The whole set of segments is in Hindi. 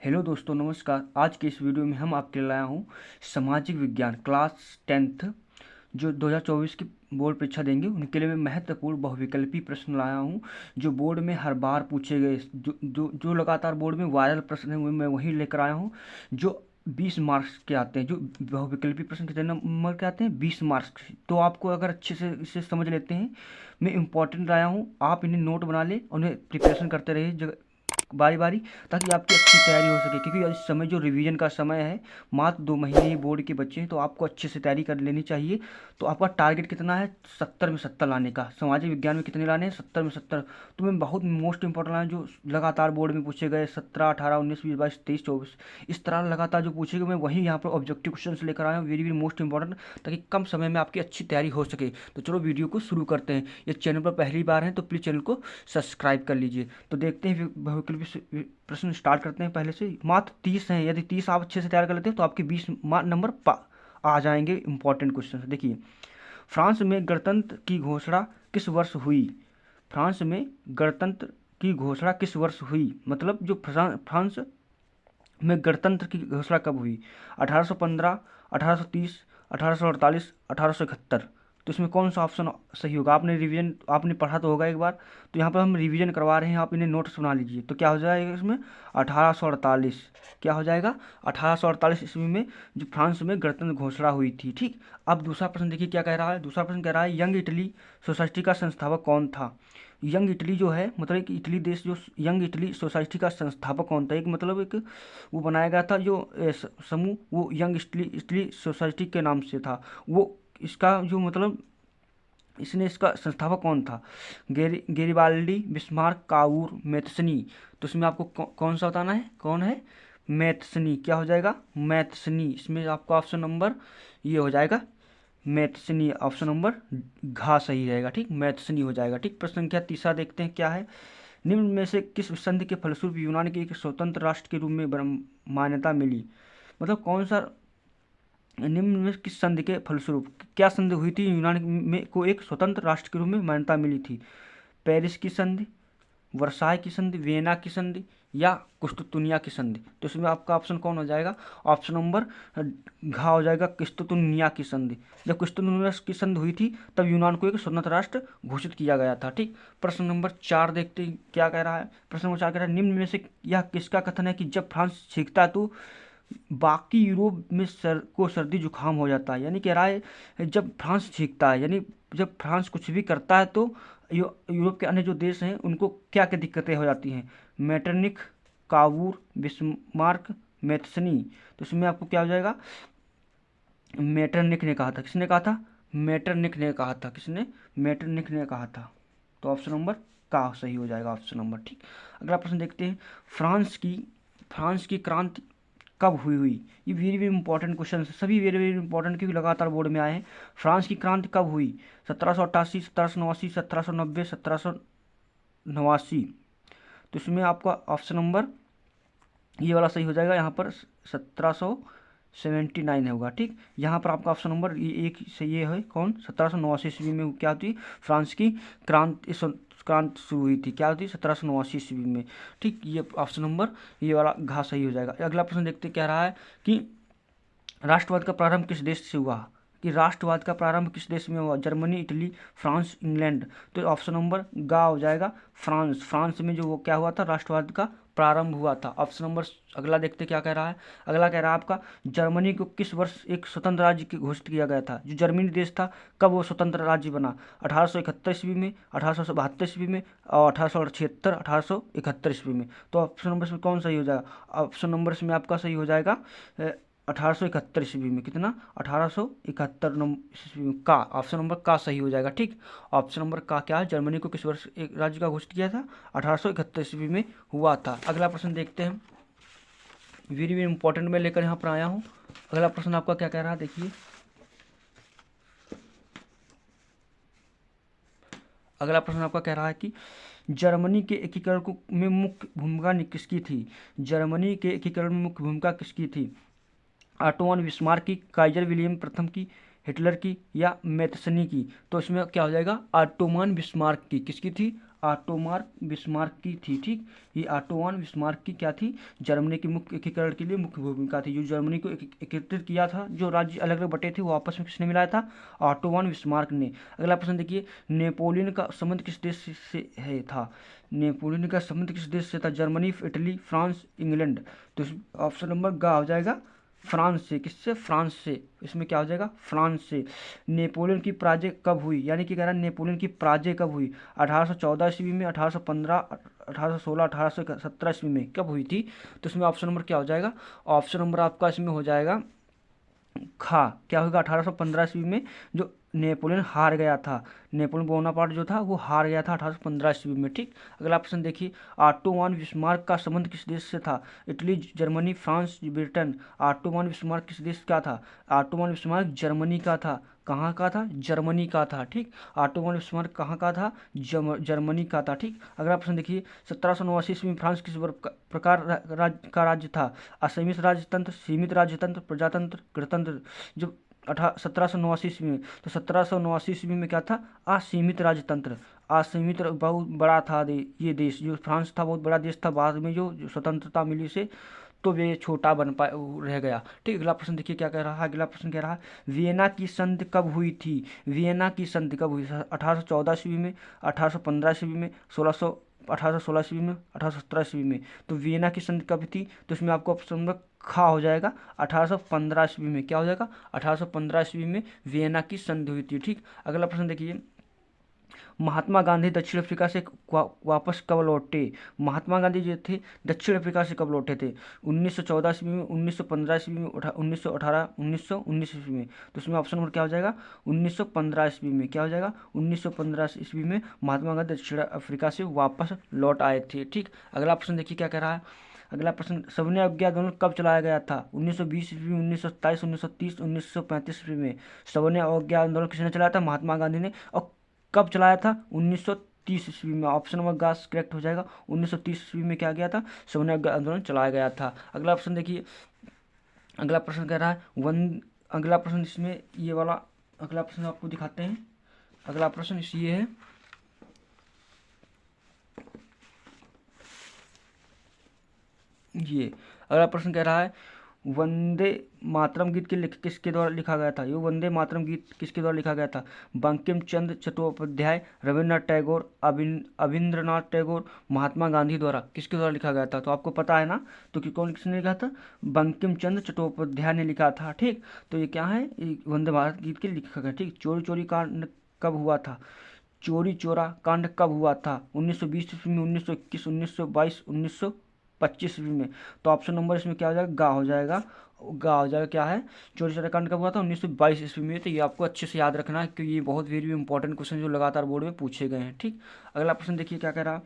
हेलो दोस्तों, नमस्कार। आज के इस वीडियो में हम आपके लिए लाया हूँ सामाजिक विज्ञान क्लास 10th जो 2024 की बोर्ड परीक्षा देंगे उनके लिए मैं महत्वपूर्ण बहुविकल्पी प्रश्न लाया हूँ जो बोर्ड में हर बार पूछे गए, जो लगातार बोर्ड में वायरल प्रश्न है वो मैं वही लेकर आया हूँ जो 20 मार्क्स के आते हैं। जो बहुविकल्पी प्रश्न कितने नंबर के आते हैं? 20 मार्क्स। तो आपको अगर अच्छे से इसे समझ लेते हैं, मैं इंपॉर्टेंट लाया हूँ, आप इन्हें नोट बना लें, उन्हें प्रिपरेशन करते रहिए बारी बारी, ताकि आपकी अच्छी तैयारी हो सके। क्योंकि इस समय जो रिवीजन का समय है, मात्र 2 महीने ही बोर्ड के बच्चे हैं, तो आपको अच्छे से तैयारी कर लेनी चाहिए। तो आपका टारगेट कितना है? 70 में 70 लाने का। सामाजिक विज्ञान में कितने लाने हैं? 70 में 70। तो मैं बहुत मोस्ट इंपॉर्टेंट लाए जो लगातार बोर्ड में पूछे गए 17, 18, 19, 20, 22, 23, 24, इस तरह लगातार जो पूछे गए मैं वही यहाँ पर ऑब्जेक्टिव क्वेश्चन लेकर आया हूँ, वेरी वेरी मोस्ट इंपॉर्टेंट, ताकि कम समय में आपकी अच्छी तैयारी हो सके। तो चलो वीडियो को शुरू करते हैं। ये चैनल पर पहली बार है तो प्लीज़ चैनल को सब्सक्राइब कर लीजिए। तो देखते हैं बहुविकल्पी प्रश्न स्टार्ट करते हैं। पहले से मात्र 30 हैं, यदि 30 आप अच्छे से तैयार कर लेते हैं तो आपके 20 नंबर आ जाएंगे। इंपॉर्टेंट क्वेश्चन देखिए, फ्रांस में गणतंत्र की घोषणा किस वर्ष हुई? फ्रांस में गणतंत्र की घोषणा किस वर्ष हुई? मतलब जो फ्रांस में गणतंत्र की घोषणा कब हुई? 1815, 1830, 1848, 1871। तो इसमें कौन सा ऑप्शन सही होगा? आपने पढ़ा तो होगा एक बार, तो यहाँ पर हम रिवीजन करवा रहे हैं, आप इन्हें नोट्स बना लीजिए। तो क्या हो जाएगा इसमें? 1848। क्या हो जाएगा? 1848 ईस्वी में जो फ्रांस में गणतंत्र घोषणा हुई थी। ठीक। अब दूसरा प्रश्न देखिए क्या कह रहा है। दूसरा प्रश्न कह रहा है, यंग इटली सोसाइटी का संस्थापक कौन था? यंग इटली जो है, मतलब कि इटली देश, जो यंग इटली सोसाइटी का संस्थापक कौन था? एक मतलब एक वो बनाया गया था जो समूह, वो यंग इटली इटली सोसाइटी के नाम से था। वो इसका जो मतलब इसका संस्थापक कौन था? Garibaldi, Bismarck, Cavour, Mazzini. तो इसमें आपको कौन सा बताना है? कौन है? मैथसनी। क्या हो जाएगा? मैथसनी। इसमें आपका ऑप्शन नंबर ये हो जाएगा मैथसनी। ऑप्शन नंबर घा सही रहेगा। ठीक, मैथसनी हो जाएगा। ठीक। प्रश्न संख्या तीसरा देखते हैं क्या है। निम्न में से किस संधि के फलस्वरूप यूनान के एक स्वतंत्र राष्ट्र के रूप में मान्यता मिली? मतलब कौन सा निम्न में किस संधि के फलस्वरूप क्या संधि हुई थी यूनान में को एक स्वतंत्र राष्ट्र के रूप में मान्यता मिली थी? पेरिस की संधि, वर्साय की संधि, वियना की संधि, या कुस्तुतुनिया की संधि। तो इसमें आपका ऑप्शन कौन हो जाएगा? ऑप्शन नंबर घा हो जाएगा, कुस्तुतुनिया की संधि। जब कुस्तुतुनिया की संधि हुई थी तब यूनान को एक स्वतंत्र राष्ट्र घोषित किया गया था। ठीक। प्रश्न नंबर 4 देखते हैं क्या कह रहा है। प्रश्न नंबर 4 कह रहा है, निम्न में से यह किसका कथन है कि जब फ्रांस सीखता है तो बाकी यूरोप में सर्दी जुकाम हो जाता है? यानी कह रहा है जब फ्रांस सीखता है, यानी जब फ्रांस कुछ भी करता है तो यूरोप के अन्य जो देश हैं उनको क्या क्या दिक्कतें हो जाती हैं? Metternich, Cavour, Bismarck, Mazzini. तो इसमें आपको क्या हो जाएगा? मेटरनिख ने कहा था। किसने कहा था? मेटरनिख ने कहा था। किसने? मेटरनिख ने कहा था। तो ऑप्शन नंबर का सही हो जाएगा, ऑप्शन नंबर। ठीक। अगला प्रश्न देखते हैं, फ्रांस की क्रांति कब हुई? ये वेरी वेरी इंपॉर्टेंट क्वेश्चन है, सभी वेरी वेरी इंपॉर्टेंट, क्योंकि लगातार बोर्ड में आए हैं। फ्रांस की क्रांति कब हुई? 1788, 1789, 1790, 1789। तो इसमें आपका ऑप्शन नंबर ये वाला सही हो जाएगा। यहाँ पर 1779 होगा। ठीक। यहाँ पर आपका ऑप्शन नंबर ये एक सही है। कौन? 1789 ईस्वी में क्या होती? फ्रांस की क्रांति शुरू हुई थी। क्या होती? 1789 ईस्वी में। ठीक। ये ऑप्शन नंबर ये वाला घा सही हो जाएगा। अगला प्रश्न देखते क्या रहा है कि राष्ट्रवाद का प्रारंभ किस देश से हुआ? कि राष्ट्रवाद का प्रारंभ किस देश में हुआ? Germany, Italy, France, England. तो ऑप्शन नंबर गा हो जाएगा, फ्रांस। फ्रांस में जो वो क्या हुआ था, राष्ट्रवाद का प्रारंभ हुआ था। ऑप्शन नंबर अगला देखते क्या कह रहा है। अगला कह रहा है आपका, जर्मनी को किस वर्ष एक स्वतंत्र राज्य की घोषित किया गया था? जो जर्मनी देश था कब वो स्वतंत्र राज्य बना? 1871 ईस्वी में, 1872 ईस्वी में, और 1876, 1871 ईस्वी में। तो ऑप्शन नंबर इसमें कौन सही हो जाएगा? ऑप्शन नंबर इसमें आपका सही हो जाएगा 1871 ईस्वी में। कितना? 1871 ईस्वी में। का ऑप्शन नंबर का सही हो जाएगा। ठीक। ऑप्शन नंबर का क्या है? जर्मनी को किस वर्ष एक राज्य का घोषित किया था? 1871 ईस्वी में हुआ था। अगला प्रश्न देखते हैं, वेरी वेरी इंपॉर्टेंट में लेकर यहाँ पर आया हूँ। अगला प्रश्न आपका क्या कह रहा है देखिए। अगला प्रश्न आपका कह रहा है कि जर्मनी के एकीकरण को में मुख्य भूमिका किसकी थी? जर्मनी के एकीकरण में मुख्य भूमिका किसकी थी? ऑटोमान बिस्मार्क की, काइजर विलियम प्रथम की, हिटलर की, या मैथसनी की? तो इसमें क्या हो जाएगा? ऑटोमान बिस्मार्क की। किसकी थी? ऑटोमान बिस्मार्क की थी। ठीक, ये ऑटोमान बिस्मार्क की क्या थी, जर्मनी की मुख्य एकीकरण के लिए मुख्य भूमिका थी। जो जर्मनी को एकीकृत किया था, जो राज्य अलग अलग बटे थे, वो आपस में किसने मिलाया था, ऑटोमान बिस्मार्क ने। अगला प्रश्न देखिए, नेपोलियन का संबंध किस देश से है था, नेपोलियन का संबंध किस देश से था, जर्मनी, इटली, फ्रांस, इंग्लैंड। तो ऑप्शन नंबर ग हो जाएगा फ्रांस से। किससे, फ्रांस से। इसमें क्या हो जाएगा, फ्रांस से। नेपोलियन की पराजय कब हुई, यानी कि कह रहा है नेपोलियन की पराजय कब हुई, 1814 ईस्वी में, 1815, 1816, 1817 ईस्वी में कब हुई थी। तो इसमें ऑप्शन नंबर क्या हो जाएगा, ऑप्शन नंबर आपका इसमें हो जाएगा खा। क्या होगा, 1815 ईस्वी में जो नेपोलियन हार गया था, नेपोलियन बोनापार्ट जो था वो हार गया था 1815 ईस्वी में। ठीक, अगला प्रश्न देखिए, ऑटोमान बिस्मार्क का संबंध किस देश से था, Italy, Germany, France, Britain. Ottoman Bismarck किस देश का था, ऑटोमान बिस्मार्क जर्मनी का था। कहाँ का था, जर्मनी का था। ठीक, ऑटोमान बिस्मार्क कहाँ का था, जर्मनी का था। ठीक, अगला प्रश्न देखिए, 1789 ईस्वी में फ्रांस किस प्रकार का राज्य था, असीमित राजतंत्र, सीमित राजतंत्र, प्रजातंत्र, गणतंत्र। जो 1789 ईस्वी में, तो 1789 ईस्वी में क्या था, असीमित राजतंत्र। असीमित बहुत बड़ा था ये देश, जो फ्रांस था बहुत बड़ा देश था। बाद में जो स्वतंत्रता मिली से तो वे छोटा बन पाए, रह गया। ठीक, अगला प्रश्न देखिए क्या कह रहा है, अगला प्रश्न कह रहा है, वियना की संधि कब हुई थी, वियना की संधि कब हुई, 1814 ईस्वी में, 1815 ईस्वी में, 1816 ईस्वी में, 1817 ईस्वी में। तो वियना की संधि कब थी, तो इसमें आपको ऑप्शन नंबर खा हो जाएगा, 1815 ईस्वी में। क्या हो जाएगा, 1815 ईस्वी में वियना की संधि हुई थी। ठीक, अगला प्रश्न देखिए, महात्मा गांधी दक्षिण अफ्रीका से वापस कब लौटे, महात्मा गांधी जो थे दक्षिण अफ्रीका से कब लौटे थे, 1914 ईस्वी में, 1915 ईस्वी में, 1918, 1919 ईस्वी में। तो इसमें ऑप्शन नंबर क्या हो जाएगा, 1915 ईस्वी में। क्या हो जाएगा, 1915 ईस्वी में महात्मा गांधी दक्षिण अफ्रीका से वापस लौट आए थे। ठीक, अगला प्रश्न देखिए क्या कह रहा है, अगला प्रश्न, सविनय अवज्ञा आंदोलन कब चलाया गया था, 1920 ईस्वी में, 1927, 1930, 1935 ईस्वी में। सविनय अवज्ञा आंदोलन किसने चलाया था, महात्मा गांधी ने। और कब चलाया था, 1930 ईस्वी में। ऑप्शन नंबर गास करेक्ट हो जाएगा, 1930 ईस्वी में क्या गया था, सविनय अवज्ञा आंदोलन चलाया गया था। अगला प्रश्न देखिए, अगला प्रश्न कह रहा है अगला प्रश्न इसमें ये वाला अगला प्रश्न आपको दिखाते हैं। अगला प्रश्न ये है, ये अगला प्रश्न कह रहा है, वंदे मातरम गीत के किसके द्वारा लिखा गया था, ये वंदे मातरम गीत किसके द्वारा लिखा गया था, बंकिम चंद्र चट्टोपाध्याय, रविन्द्रनाथ टैगोर, अविंद्रनाथ टैगोर, महात्मा गांधी द्वारा किसके द्वारा लिखा गया था। तो आपको पता है ना, तो कि कौन किसने लिखा था, बंकिम चंद्र चट्टोपाध्याय ने लिखा था। ठीक, तो ये क्या है, ये वंदे भारत गीत के लिखा गया। ठीक, चोरी चोरी कांड कब हुआ था, चोरी चोरा कांड कब हुआ था, 1920 ईस्वी में, 1921, 1922, 1925 ईस्वी में। तो ऑप्शन नंबर इसमें क्या हो जाएगा, गा हो जाएगा, गा हो जाएगा। क्या है, चोरी चोरा कांड कब हुआ था, 1922 ईस्वी में। तो ये आपको अच्छे से याद रखना है, क्योंकि ये बहुत वेरी इंपॉर्टेंट क्वेश्चन जो लगातार बोर्ड में पूछे गए हैं। ठीक, अगला प्रश्न देखिए क्या कह रहा है,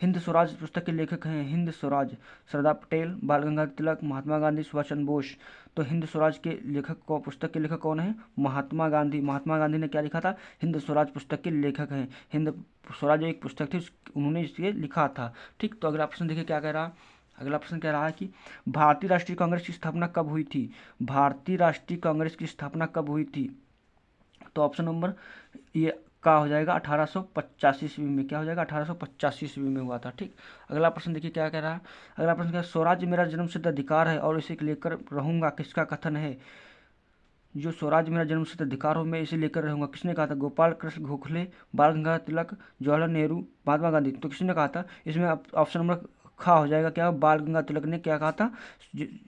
हिंद स्वराज पुस्तक के लेखक हैं, हिंद स्वराज, सरदार पटेल, बाल गंगाधर तिलक, महात्मा गांधी, सुभाष चंद्र बोस। तो हिंद स्वराज के लेखक को पुस्तक के लेखक कौन है, महात्मा गांधी। महात्मा गांधी ने क्या लिखा था, हिंद स्वराज पुस्तक के लेखक हैं। हिंद स्वराज एक पुस्तक थी, उन्होंने इसे लिखा था। ठीक, तो अगला प्रश्न देखिए क्या कह रहा है, अगला प्रश्न कह रहा है कि भारतीय राष्ट्रीय कांग्रेस की स्थापना कब हुई थी, भारतीय राष्ट्रीय कांग्रेस की स्थापना कब हुई थी। तो ऑप्शन नंबर ये का हो जाएगा 1885 ईस्वी में। क्या हो जाएगा, 1885 ईस्वी में हुआ था। ठीक, अगला प्रश्न देखिए क्या कह रहा है, अगला प्रश्न क्या है, स्वराज्य मेरा जन्मसिद्ध अधिकार है और इसे लेकर रहूंगा, किसका कथन है। जो स्वराज मेरा जन्मसिद्ध अधिकार हो, मैं इसे लेकर रहूंगा, किसने कहा था, गोपाल कृष्ण गोखले, बाल गंगाधर तिलक, जवाहरलाल नेहरू, महात्मा गांधी। तो किसने कहा था, इसमें ऑप्शन नंबर खा हो जाएगा, क्या, बाल गंगाधर तिलक ने क्या कहा था,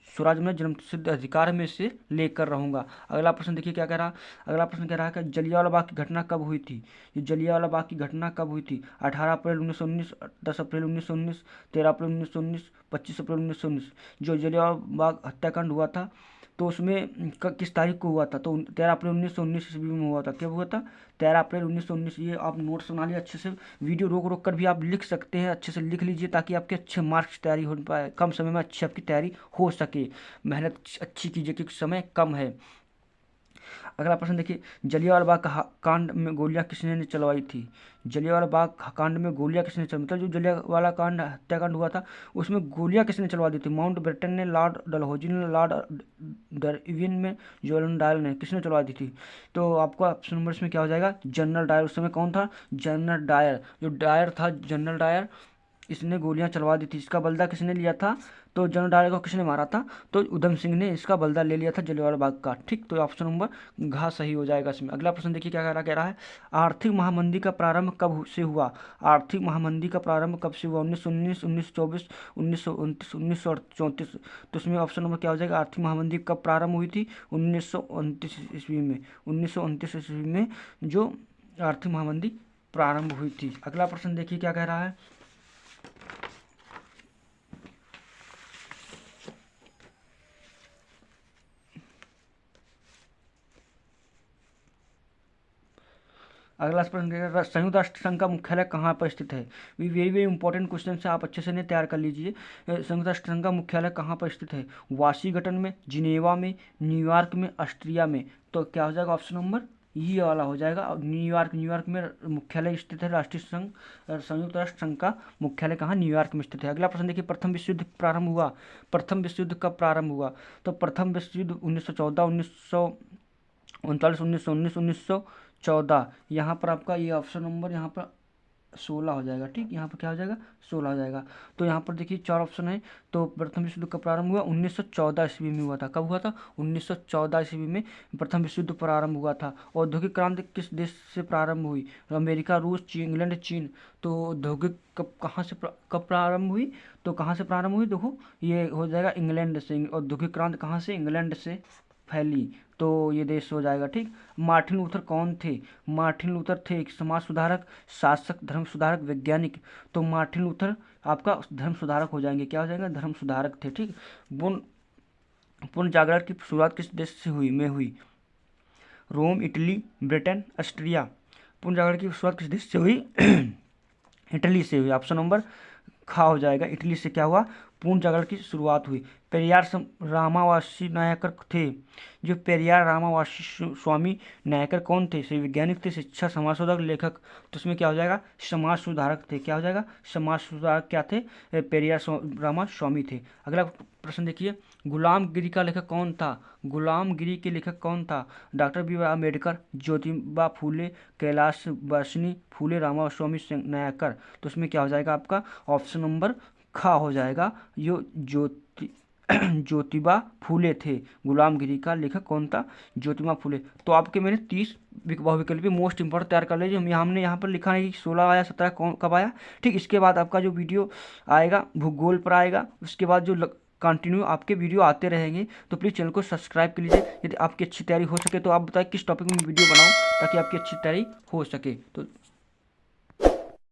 स्वराज में जन्मसिद्ध अधिकार में इसे लेकर रहूंगा। अगला प्रश्न देखिए क्या कह रहा, अगला प्रश्न कह रहा है कि जलियांवाला बाग की घटना कब हुई थी, ये जलियांवाला बाग की घटना कब हुई थी, 18 अप्रैल 1919, 10 अप्रैल 1919, 13 अप्रैल 1919, 25 अप्रैल 1919। जो जलियांवाला बाग हत्याकांड हुआ था, तो उसमें किस तारीख को हुआ था, तो 13 अप्रैल 1919 ईस्वी में हुआ था। कब हुआ था, 13 अप्रैल 1919। ये आप नोट्स बना लिए अच्छे से, वीडियो रोक रोक कर भी आप लिख सकते हैं, अच्छे से लिख लीजिए ताकि आपके अच्छे मार्क्स की तैयारी हो पाए, कम समय में अच्छी आपकी तैयारी हो सके। मेहनत अच्छी कीजिए क्योंकि समय कम है। अगला प्रश्न देखिए, जलियांवाला बाग कांड में गोलियां किसने चलवाई थी? जलियांवाला बाग कांड में गोलियां किसने चलवाई, मतलब जो जलियांवाला कांड हत्याकांड हुआ था उसमें गोलियां किसने चलवा दी थी? माउंट बेटन ने, लॉर्ड डलहौजी ने, लॉर्ड डार्विन में, जॉन डायल ने, किसने चलवा दी थी? तो आपका ऑप्शन नंबर इसमें क्या हो जाएगा? General Dyer. उस समय कौन था? General Dyer. जो डायर था जनरल डायर, इसने गोलियां चलवा दी थी। इसका बलदा किसने लिया था? तो जनरल डायर को किसने मारा था? तो उधम सिंह ने इसका बलदा ले लिया था जलियांवाला बाग का। ठीक, तो ऑप्शन नंबर घ सही हो जाएगा इसमें। अगला प्रश्न देखिए क्या कह रहा है, आर्थिक महामंदी का प्रारंभ कब से हुआ? आर्थिक महामंदी का प्रारंभ कब से हुआ? 1919, 1924, 1929, 1934। तो इसमें ऑप्शन नंबर क्या हो जाएगा? आर्थिक महामंदी कब प्रारंभ हुई थी? 1929 ईस्वी में। 1929 ईस्वी में जो आर्थिक महामंदी प्रारंभ हुई थी। अगला प्रश्न देखिए क्या कह रहा है, अगला प्रश्न, संयुक्त राष्ट्र संघ का मुख्यालय कहाँ पर स्थित है? वेरी वेरी इंपॉर्टेंट क्वेश्चन है, आप अच्छे से इन्हें तैयार कर लीजिए। संयुक्त राष्ट्र संघ का मुख्यालय कहाँ पर स्थित है? वाशिंगटन में, जिनेवा में, न्यूयॉर्क में, ऑस्ट्रिया में। तो क्या हो जाएगा? ऑप्शन नंबर ये वाला हो जाएगा। न्यूयॉर्क में मुख्यालय स्थित है राष्ट्रीय संघ, संयुक्त राष्ट्र संघ का मुख्यालय कहाँ? न्यूयॉर्क में स्थित है। अगला प्रश्न देखिए, प्रथम विश्व युद्ध प्रारंभ हुआ? प्रथम विश्व युद्ध कब प्रारंभ हुआ? तो प्रथम विश्व युद्ध 1914, 1939, 1919, 1914। यहाँ पर आपका ये ऑप्शन नंबर यहाँ पर 16 हो जाएगा। ठीक, यहाँ पर क्या हो जाएगा? 16 हो जाएगा। तो यहाँ पर देखिए 4 ऑप्शन है। तो प्रथम विश्व युद्ध कब प्रारंभ हुआ? 1914 ईस्वी में हुआ था। कब हुआ था? 1914 ईस्वी में प्रथम विश्व युद्ध प्रारंभ हुआ था। औद्योगिक क्रांति किस देश से प्रारंभ हुई? अमेरिका, रूस, चीन, इंग्लैंड, चीन। तो औद्योगिक कब प्रारंभ हुई? तो कहाँ से प्रारंभ हुई? देखो ये हो जाएगा इंग्लैंड से। औद्योगिक क्रांति कहाँ से? इंग्लैंड से फैली। तो ये देश हो जाएगा। ठीक, मार्टिन लूथर कौन थे? मार्टिन लूथर थे एक समाज सुधारक, शासक, धर्म सुधारक, वैज्ञानिक। तो मार्टिन लूथर आपका धर्म सुधारक हो जाएंगे। क्या हो जाएगा? धर्म सुधारक थे। ठीक, पूर्ण जागरण की शुरुआत किस देश से हुई? रोम, इटली, ब्रिटेन, ऑस्ट्रिया। पूर्ण जागरण की शुरुआत किस देश से हुई? इटली से हुई। ऑप्शन नंबर खा हो जाएगा। इटली से क्या हुआ? पूर्ण जागरण की शुरुआत हुई। पेरियार रामावासी नायकर थे। जो पेरियार रामावासी स्वामी नायकर कौन थे? से वैज्ञानिक थे, शिक्षा, समाज सुधारक, लेखक। तो इसमें क्या हो जाएगा? समाज सुधारक थे। क्या हो जाएगा? समाज सुधारक क्या थे? पेरियार रामास्वामी थे। अगला प्रश्न देखिए, गुलामगिरी का लेखक कौन था? गुलामगिरी के लेखक कौन था? Doctor B R Ambedkar, Jyotiba Phule, Kailash Vasni, Phule Ramaswamy Naicker. तो इसमें क्या हो जाएगा? आपका ऑप्शन नंबर खा हो जाएगा। यो ज्योतिबा फूले थे। गुलामगिरी का लेखक कौन था? ज्योतिबा फूले। तो आपके मैंने 30 बहुविकल्पी मोस्ट इंपोर्टेंट तैयार कर लीजिए। हमने यहाँ पर लिखा है कि 16 आया, 17 कौन कब आया। ठीक, इसके बाद आपका जो वीडियो आएगा भूगोल पर आएगा। उसके बाद जो कंटिन्यू आपके वीडियो आते रहेंगे। तो प्लीज़ चैनल को सब्सक्राइब कर लीजिए। यदि आपकी अच्छी तैयारी हो सके तो आप बताएं किस टॉपिक में वीडियो बनाऊं ताकि आपकी अच्छी तैयारी हो सके। तो